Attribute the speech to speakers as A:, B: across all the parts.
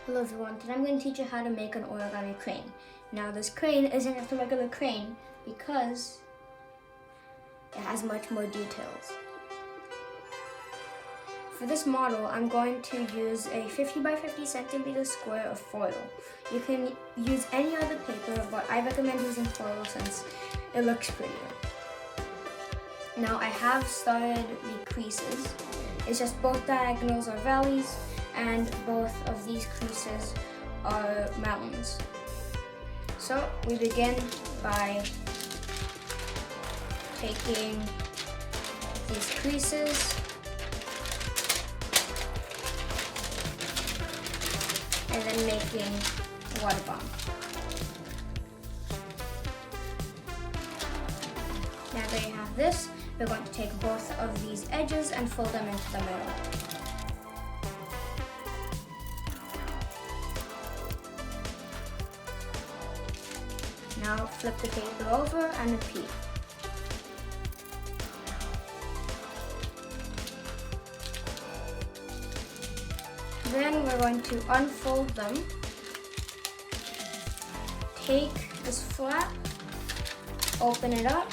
A: Hello everyone, today I'm going to teach you how to make an origami crane. Now this crane isn't just a regular crane because it has much more details. For this model, I'm going to use a 50 by 50 centimeter square of foil. You can use any other paper, but I recommend using foil since it looks prettier. Now I have started the creases. It's just both diagonals are valleys, and both of these creases are mountains. So we begin by taking these creases and then making a water bomb. Now that you have this, we're going to take both of these edges and fold them into the middle. Now flip the paper over and repeat. Then we're going to unfold them. Take this flap, open it up,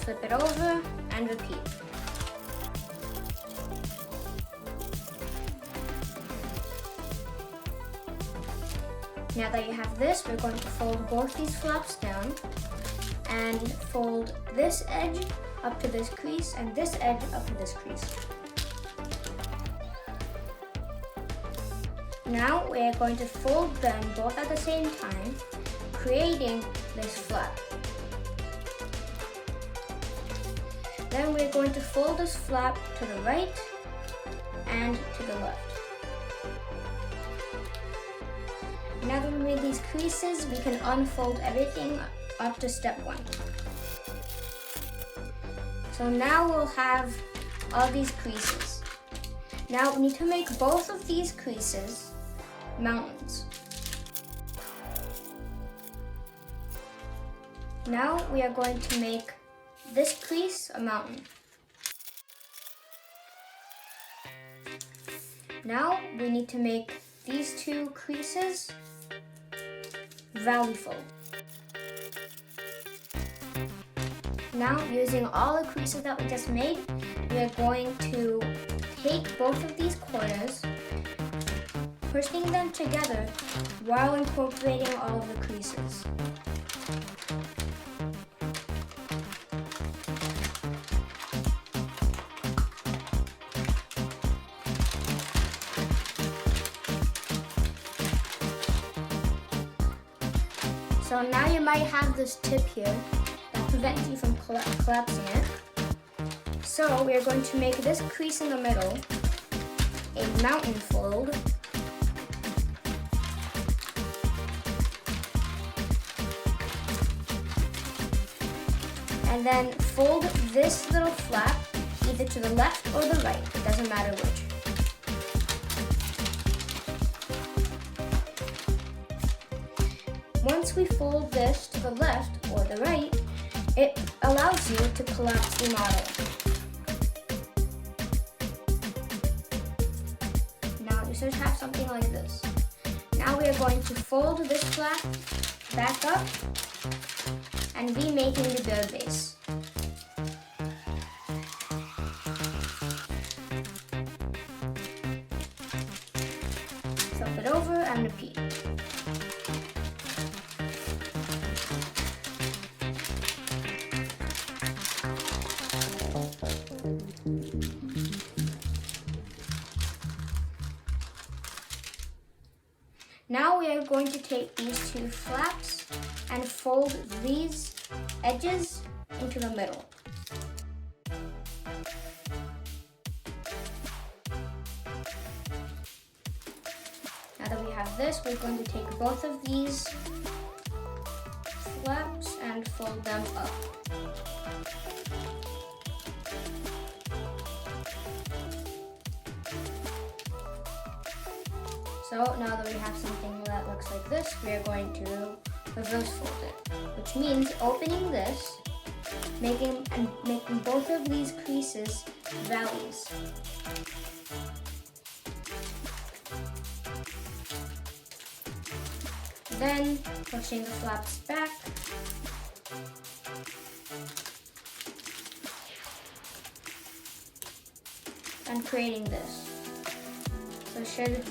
A: flip it over and repeat. Now that you have this, we're going to fold both these flaps down and fold this edge up to this crease and this edge up to this crease. Now we are going to fold them both at the same time, creating this flap. Then we're going to fold this flap to the right and to the left. Now that we made these creases, we can unfold everything up to step 1. So now we'll have all these creases. Now we need to make both of these creases mountains. Now we are going to make this crease a mountain. Now we need to make these two creases valley fold. Now, using all the creases that we just made, we are going to take both of these corners, pushing them together while incorporating all of the creases. So now you might have this tip here that prevents you from collapsing it. So we are going to make this crease in the middle a mountain fold. And then fold this little flap either to the left or the right, it doesn't matter which. Once we fold this to the left or the right, it allows you to collapse the model. Now you should have something like this. Now we are going to fold this flap back up and be making the bare base. Flip it over and repeat. Now we are going to take these two flaps and fold these edges into the middle. Now that we have this, we're going to take both of these flaps and fold them up. So now that we have something that looks like this, we are going to reverse fold it, which means opening this making both of these creases valleys. Then pushing the flaps back. And creating this. So it should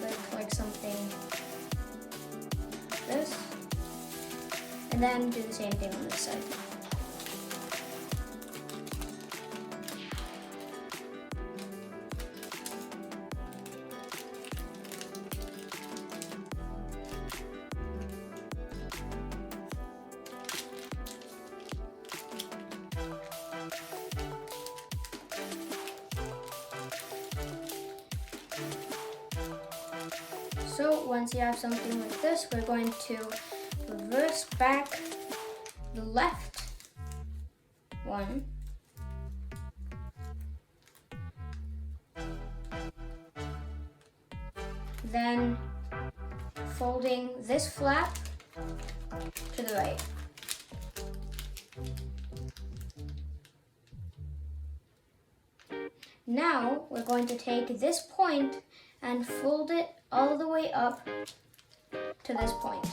A: look like something like this. And then do the same thing on this side. So once you have something like this, we're going to reverse back the left one. Then folding this flap to the right. Now we're going to take this point and fold it all the way up to this point.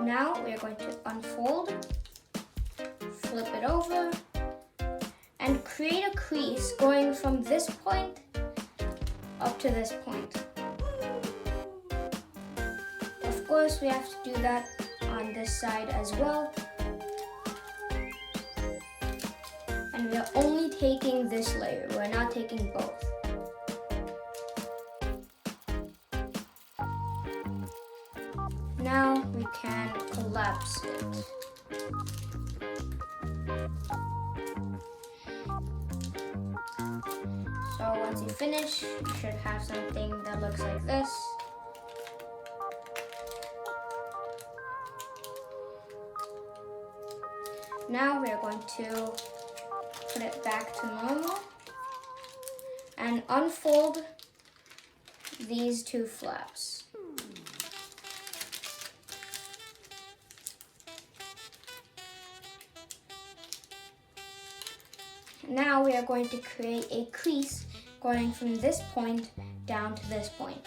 A: Now we are going to unfold, flip it over, and create a crease going from this point up to this point. Of course, we have to do that on this side as well. And we are only taking this layer, we're not taking both. Now we can collapse it. So once you finish, you should have something that looks like this. Now we are going to put it back to normal and unfold these two flaps. Now we are going to create a crease going from this point down to this point.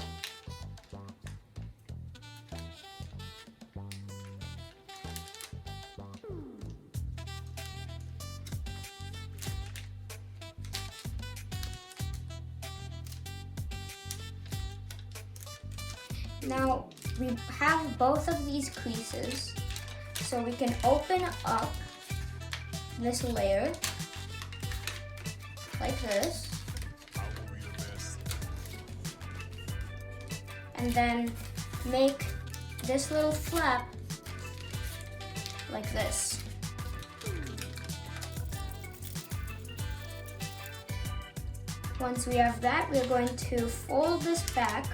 A: Now we have both of these creases, so we can open up this layer like this, and then make this little flap like this. Once we have that, we're going to fold this back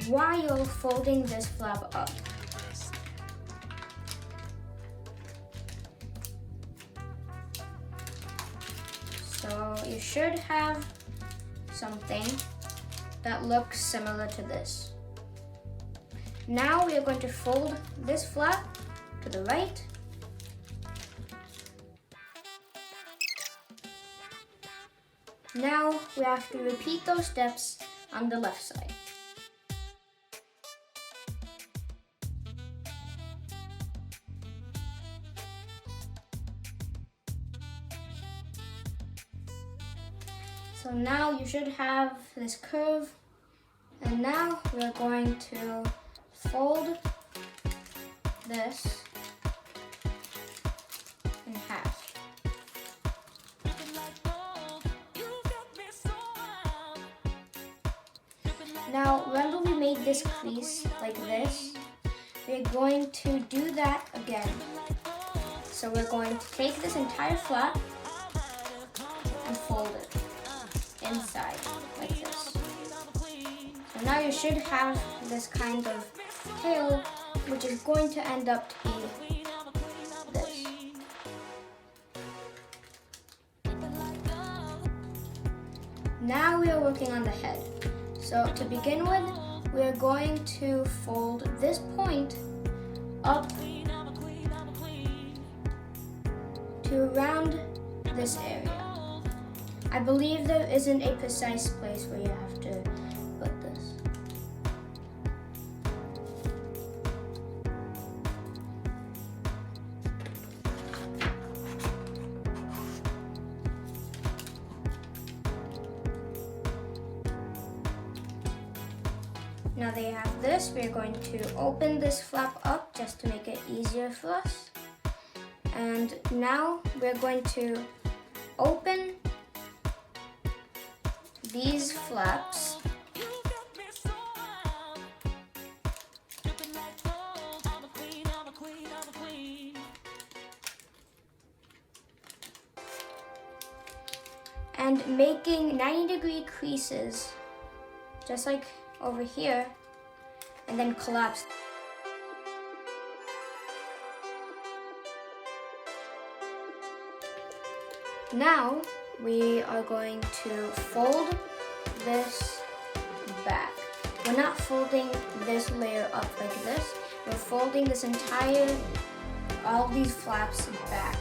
A: while folding this flap up. So you should have something that looks similar to this. Now we are going to fold this flap to the right. Now we have to repeat those steps on the left side. So now you should have this curve, and now we're going to fold this in half. Now remember we made this crease like this. We're going to do that again. So we're going to take this entire flap Now you should have this kind of tail, which is going to end up to be this. Now we are working on the head. So to begin with, we are going to fold this point up to around this area. I believe there isn't a precise place where you have to put this. Now that you have this, we're going to open this flap up just to make it easier for us. And now we're going to open these flaps and making 90-degree creases just like over here, and then collapse. Now we are going to fold this back. We're not folding this layer up like this. We're folding this entire, all these flaps back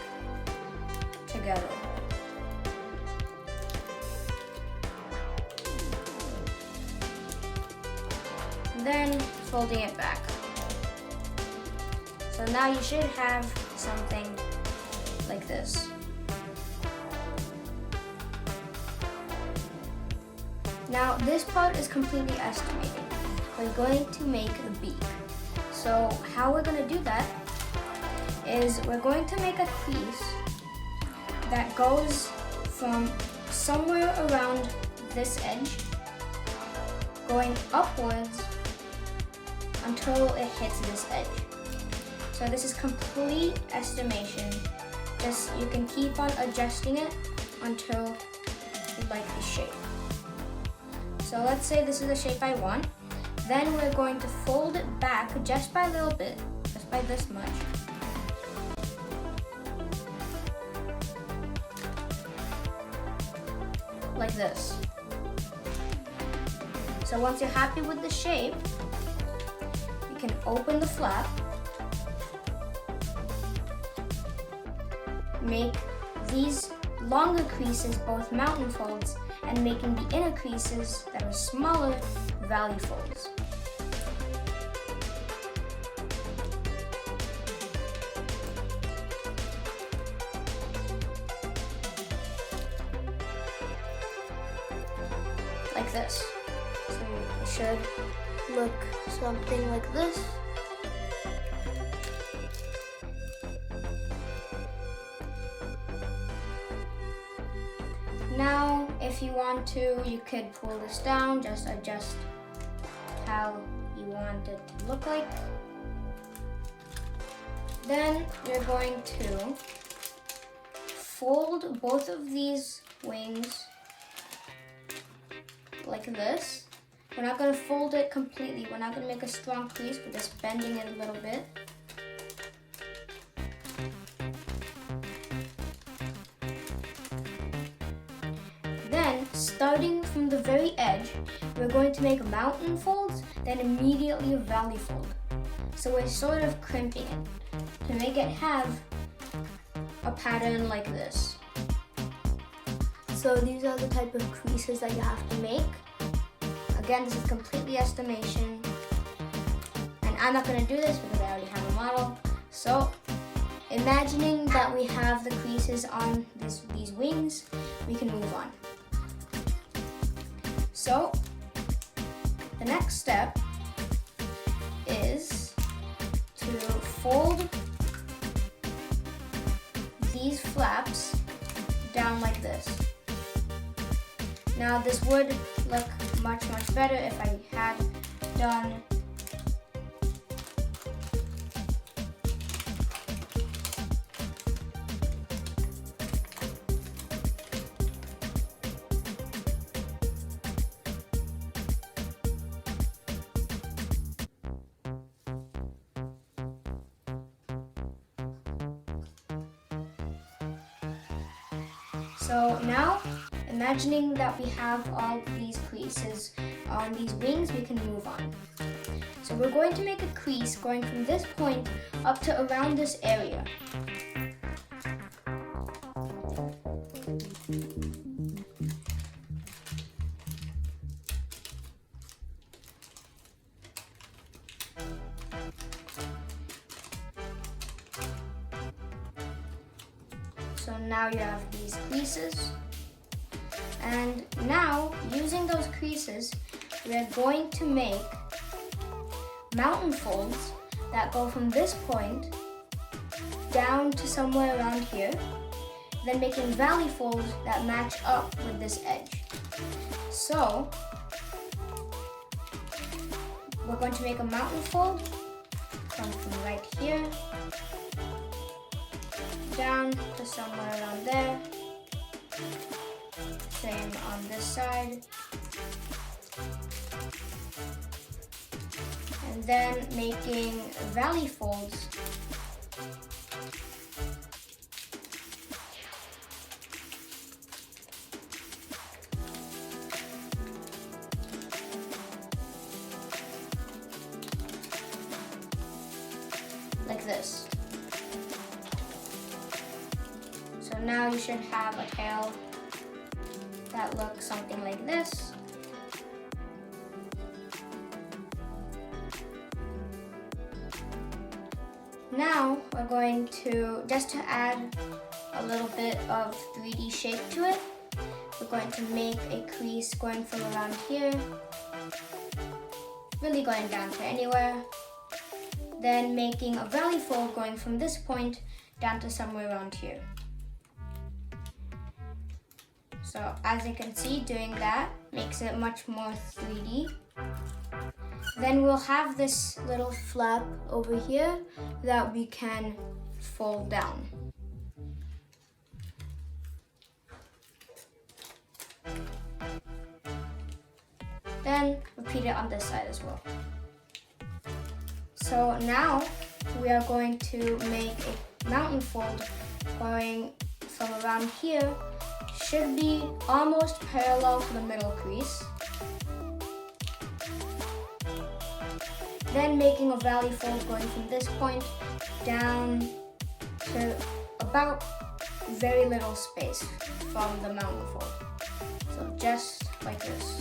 A: together. Then folding it back. So now you should have something like this. Now this part is completely estimated. We're going to make the beak. So how we're going to do that is we're going to make a crease that goes from somewhere around this edge, going upwards until it hits this edge. So this is complete estimation. Just you can keep on adjusting it until you like the shape. So let's say this is the shape I want. Then we're going to fold it back just by a little bit, just by this much. Like this. So once you're happy with the shape, you can open the flap, make these longer creases both mountain folds, and making the inner creases that are smaller valley folds. Like this. So it should look something like this. Now, if you want to, you could pull this down, just adjust how you want it to look like. Then you're going to fold both of these wings like this. We're not going to fold it completely. We're not going to make a strong crease. We're just bending it a little bit. Then, starting from the very edge, we're going to make mountain folds, then immediately a valley fold. So we're sort of crimping it to make it have a pattern like this. So these are the type of creases that you have to make. Again, this is completely estimation. And I'm not going to do this because I already have a model. So imagining that we have the creases on these wings, we can move on. So the next step is to fold these flaps down like this. Now this would look much better if I had done So now, imagining that we have all these creases on these wings, we can move on. So we're going to make a crease going from this point up to around this area. So now you have these creases. And now, using those creases, we're going to make mountain folds that go from this point down to somewhere around here, then making valley folds that match up with this edge. So, we're going to make a mountain fold, come from right here, down to somewhere around there. Same on this side. And then making valley folds like this. So now you should have a tail that looks something like this. Now we're going to, just to add a little bit of 3D shape to it, we're going to make a crease going from around here, really going down to anywhere, then making a valley fold going from this point down to somewhere around here. So as you can see, doing that makes it much more 3D. Then we'll have this little flap over here that we can fold down. Then repeat it on this side as well. So now we are going to make a mountain fold going from around here. Should be almost parallel to the middle crease. Then making a valley fold going from this point down to about very little space from the mountain fold. So just like this.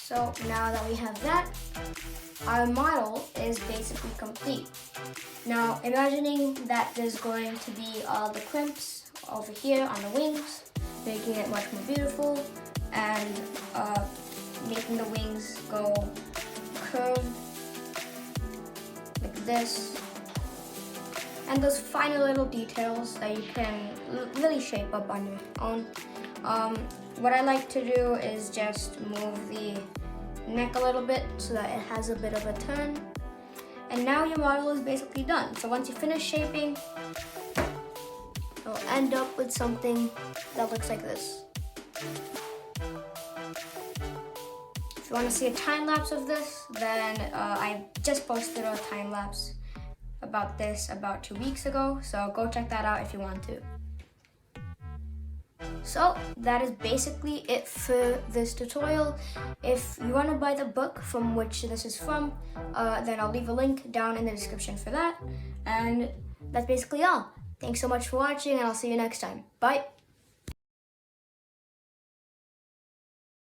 A: So now that we have that, our model is basically complete. Now imagining that there's going to be all the crimps over here on the wings, making it much more beautiful, and making the wings go curved like this. And those final little details that you can really shape up on your own. What I like to do is just move the neck a little bit so that it has a bit of a turn. And now your model is basically done. So once you finish shaping, you'll end up with something that looks like this. If you want to see a time lapse of this, then I just posted a time lapse about this about 2 weeks ago. So go check that out if you want to. So that is basically it for this tutorial. If you want to buy the book from which this is from, then I'll leave a link down in the description for that. And that's basically all. Thanks so much for watching, and I'll see you next time. Bye!